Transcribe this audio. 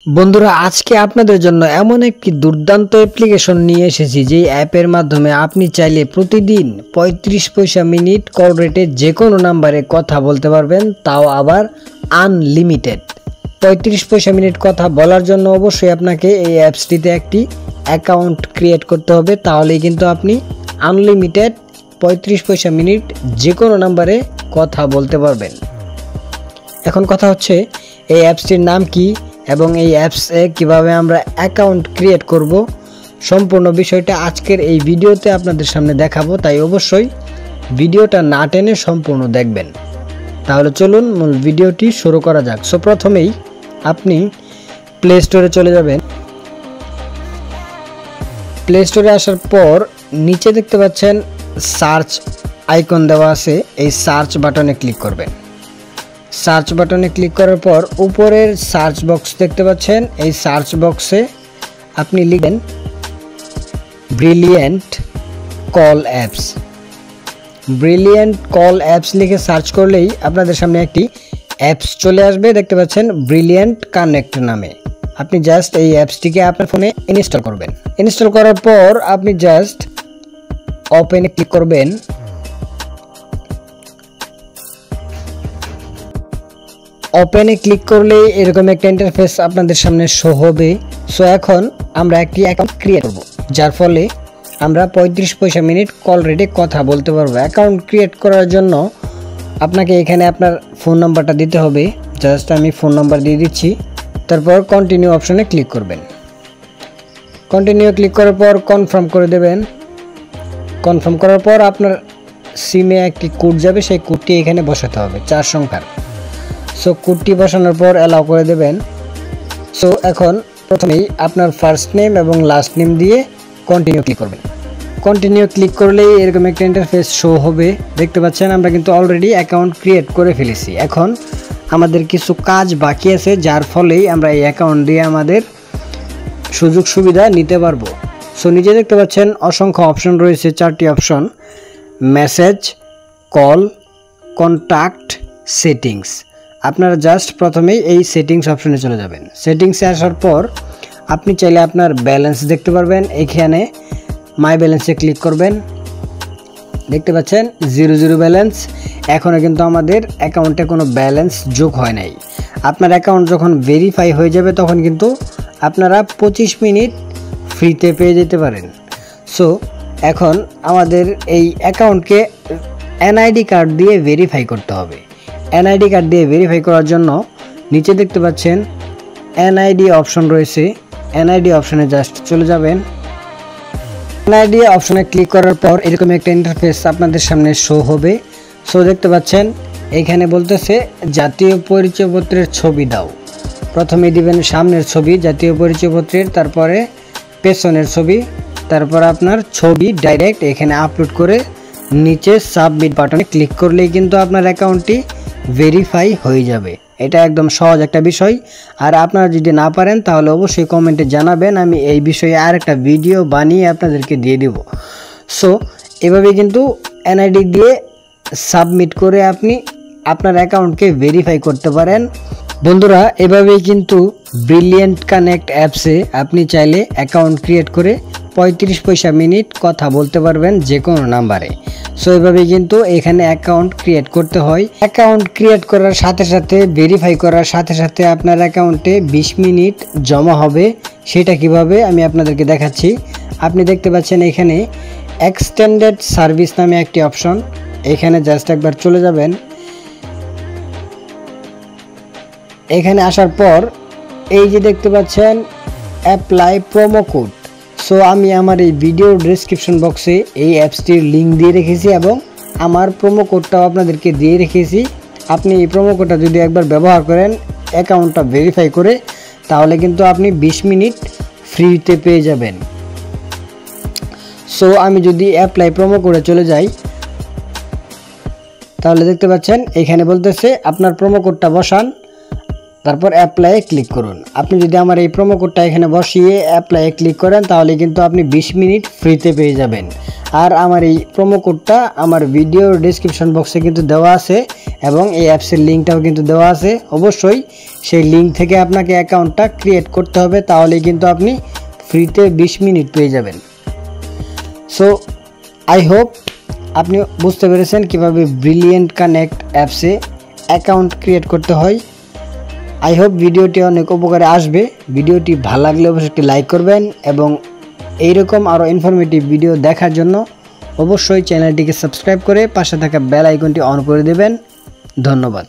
বন্ধুরা আজকে আপনাদের জন্য এমন একটি দুর্দান্ত অ্যাপ্লিকেশন নিয়ে এসেছি যে অ্যাপের মাধ্যমে আপনি চাইলে প্রতিদিন 35 পয়সা মিনিট কল রেটে যে কোনো নাম্বারে কথা বলতে পারবেন, তাও আবার আনলিমিটেড। 35 পয়সা মিনিট কথা বলার জন্য অবশ্যই আপনাকে এই অ্যাপসটিতে একটি অ্যাকাউন্ট ক্রিয়েট করতে হবে, তাহলেই কিন্তু আপনি আনলিমিটেড 35 পয়সা মিনিট যে কোনো নাম্বারে কথা বলতে পারবেন। এখন কথা হচ্ছে এই অ্যাপসটির নাম কি এবং এই অ্যাপসে কিভাবে আমরা অ্যাকাউন্ট ক্রিয়েট করব, সম্পূর্ণ বিষয়টা আজকের এই ভিডিওতে আপনাদের সামনে দেখাবো। তাই অবশ্যই ভিডিওটা না টেনে সম্পূর্ণ দেখবেন। তাহলে চলুন মূল ভিডিওটি শুরু করা যাক। সো প্রথমেই আপনি প্লে স্টোরে চলে যাবেন। প্লে স্টোরে আসার পর নিচে দেখতে পাচ্ছেন সার্চ আইকন দেওয়া আছে, এই সার্চ বাটনে ক্লিক করবেন। সার্চ বাটনে ক্লিক করার পর উপরের সার্চ বক্স দেখতে পাচ্ছেন, এই সার্চ বক্সে আপনি লিখবেন brilliant call apps. Brilliant call apps লিখে সার্চ করলেই আপনাদের সামনে একটি অ্যাপস চলে আসবে, দেখতে পাচ্ছেন ব্রিলিয়েন্ট কানেক্ট নামে। আপনি জাস্ট এই অ্যাপসটিকে আপনার ফোনে ইনস্টল করবেন। ইনস্টল করার পর আপনি জাস্ট ওপেনে ক্লিক করবেন। ওপেনে ক্লিক করলে এরকম একটা ইন্টারফেস আপনাদের সামনে শো হবে। সো এখন আমরা একটি অ্যাকাউন্ট ক্রিয়েট করব, যার ফলে আমরা 35 পয়সা মিনিট কল রেটে কথা বলতে পারবো। অ্যাকাউন্ট ক্রিয়েট করার জন্য আপনাকে এখানে আপনার ফোন নাম্বারটা দিতে হবে। জাস্ট আমি ফোন নাম্বার দিয়ে দিচ্ছি, তারপর কন্টিনিউ অপশনে ক্লিক করবেন। কন্টিনিউ ক্লিক করার পর কনফার্ম করে দেবেন। কনফার্ম করার পর আপনার সিমে একটি কোড যাবে, সেই কোডটি এখানে বসাতে হবে 4 সংখ্যার। সো কোডটি বসানোর পর অ্যালাউ করে দেবেন। সো এখন প্রথমেই আপনার ফার্স্ট নেম এবং লাস্ট নেম দিয়ে কন্টিনিউ ক্লিক করবেন। কন্টিনিউ ক্লিক করলেই এরকম একটা ইন্টারফেস শো হবে। দেখতে পাচ্ছেন আমরা কিন্তু অলরেডি অ্যাকাউন্ট ক্রিয়েট করে ফেলেছি। এখন আমাদের কিছু কাজ বাকি আছে, যার ফলেই আমরা এই অ্যাকাউন্ট দিয়ে আমাদের সুযোগ সুবিধা নিতে পারবো। সো নিচে দেখতে পাচ্ছেন অসংখ্য অপশন রয়েছে, 4টি option: message, call, contact, settings. আপনারা জাস্ট প্রথমেই এই সেটিংস অপশনে চলে যাবেন। সেটিংসে আসার পর আপনি চাইলে আপনার ব্যালেন্স দেখতে পারবেন। এখানে মাই ব্যালেন্সে ক্লিক করবেন। দেখতে পাচ্ছেন 00 ব্যালেন্স। এখনও কিন্তু আমাদের অ্যাকাউন্টে কোনো ব্যালেন্স যোগ হয় নাই। আপনার অ্যাকাউন্ট যখন ভেরিফাই হয়ে যাবে তখন কিন্তু আপনারা 25 মিনিট ফ্রিতে পেয়ে যেতে পারেন। সো এখন আমাদের এই অ্যাকাউন্টকে এনআইডি কার্ড দিয়ে ভেরিফাই করতে হবে। এনআইডি কার্ড দিয়ে ভেরিফাই করার জন্য নিচে দেখতে পাচ্ছেন এনআইডি অপশন রয়েছে, এনআইডি অপশনে জাস্ট চলে যাবেন। এনআইডি অপশনে ক্লিক করার পর এরকম একটা ইন্টারফেস আপনাদের সামনে শো হবে। সো দেখতে পাচ্ছেন এখানে বলতেছে জাতীয় পরিচয়পত্রের ছবি দাও। প্রথমে দিবেন সামনের ছবি জাতীয় পরিচয়পত্রের, তারপরে পেছনের ছবি, তারপর আপনার ছবি ডাইরেক্ট এখানে আপলোড করে নিচে সাবমিট বাটনে ক্লিক করলেই কিন্তু আপনার অ্যাকাউন্টটি ভেরিফাই হয়ে যাবে। এটা একদম সহজ একটা বিষয়। আর আপনারা যদি না পারেন তাহলে অবশ্যই কমেন্টে জানাবেন, আমি এই বিষয়ে আর একটা ভিডিও বানিয়ে আপনাদেরকে দিয়ে দেব। সো এভাবে কিন্তু এনআইডি দিয়ে সাবমিট করে আপনি আপনার অ্যাকাউন্টকে ভেরিফাই করতে পারেন। বন্ধুরা এভাবেই কিন্তু ব্রিলিয়েন্ট কানেক্ট অ্যাপসে আপনি চাইলে অ্যাকাউন্ট ক্রিয়েট করে 35 পয়সা মিনিট কথা বলতে পারবেন যে কোনো নাম্বারে। সো এভাবেই কিন্তু এখানে অ্যাকাউন্ট ক্রিয়েট করতে হয়। অ্যাকাউন্ট ক্রিয়েট করার সাথে সাথে ভেরিফাই করার সাথে সাথে আপনার অ্যাকাউন্টে 20 মিনিট জমা হবে। সেটা কিভাবে আমি আপনাদেরকে দেখাচ্ছি। আপনি দেখতে পাচ্ছেন এখানে এক্সটেন্ডেড সার্ভিস নামে একটি অপশন, এখানে জাস্ট একবার চলে যাবেন। এখানে আসার পর এই যে দেখতে পাচ্ছেন অ্যাপ্লাই প্রোমো কোড। সো আমি আমার এই ভিডিওর ডেসক্রিপশন বক্সে এই অ্যাপসটির লিঙ্ক দিয়ে রেখেছি এবং আমার প্রোমো কোডটাও আপনাদেরকে দিয়ে রেখেছি। আপনি এই প্রোমো কোডটা যদি একবার ব্যবহার করেন অ্যাকাউন্টটা ভেরিফাই করে, তাহলে কিন্তু আপনি 20 মিনিট ফ্রিতে পেয়ে যাবেন। সো আমি যদি অ্যাপ্লাই প্রোমো কোডে চলে যাই, তাহলে দেখতে পাচ্ছেন এখানে বলতেছে আপনার প্রোমো কোডটা বসান। তারপর অ্যাপ্লাইয়ে ক্লিক করুন। আপনি যদি আমার এই প্রোমো কোডটা এখানে বসিয়ে অ্যাপ্লাইয়ে ক্লিক করেন তাহলে কিন্তু আপনি 20 মিনিট ফ্রিতে পেয়ে যাবেন। আর আমার এই প্রোমো কোডটা আমার ভিডিওর ডেসক্রিপশন বক্সে কিন্তু দেওয়া আছে এবং এই অ্যাপসের লিঙ্কটাও কিন্তু দেওয়া আছে। অবশ্যই সেই লিঙ্ক থেকে আপনাকে অ্যাকাউন্টটা ক্রিয়েট করতে হবে, তাহলেই কিন্তু আপনি ফ্রিতে 20 মিনিট পেয়ে যাবেন। সো আই হোপ আপনি বুঝতে পেরেছেন কিভাবে ব্রিলিয়েন্ট কানেক্ট অ্যাপসে অ্যাকাউন্ট ক্রিয়েট করতে হয়। আই হোপ ভিডিওটি অনেক উপকারে আসবে। ভিডিওটি ভালো লাগলে অবশ্যই একটি লাইক করবেন এবং এইরকম আরও ইনফরমেটিভ ভিডিও দেখার জন্য অবশ্যই চ্যানেলটিকে সাবস্ক্রাইব করে পাশে থাকা বেল আইকনটি অন করে দেবেন। ধন্যবাদ।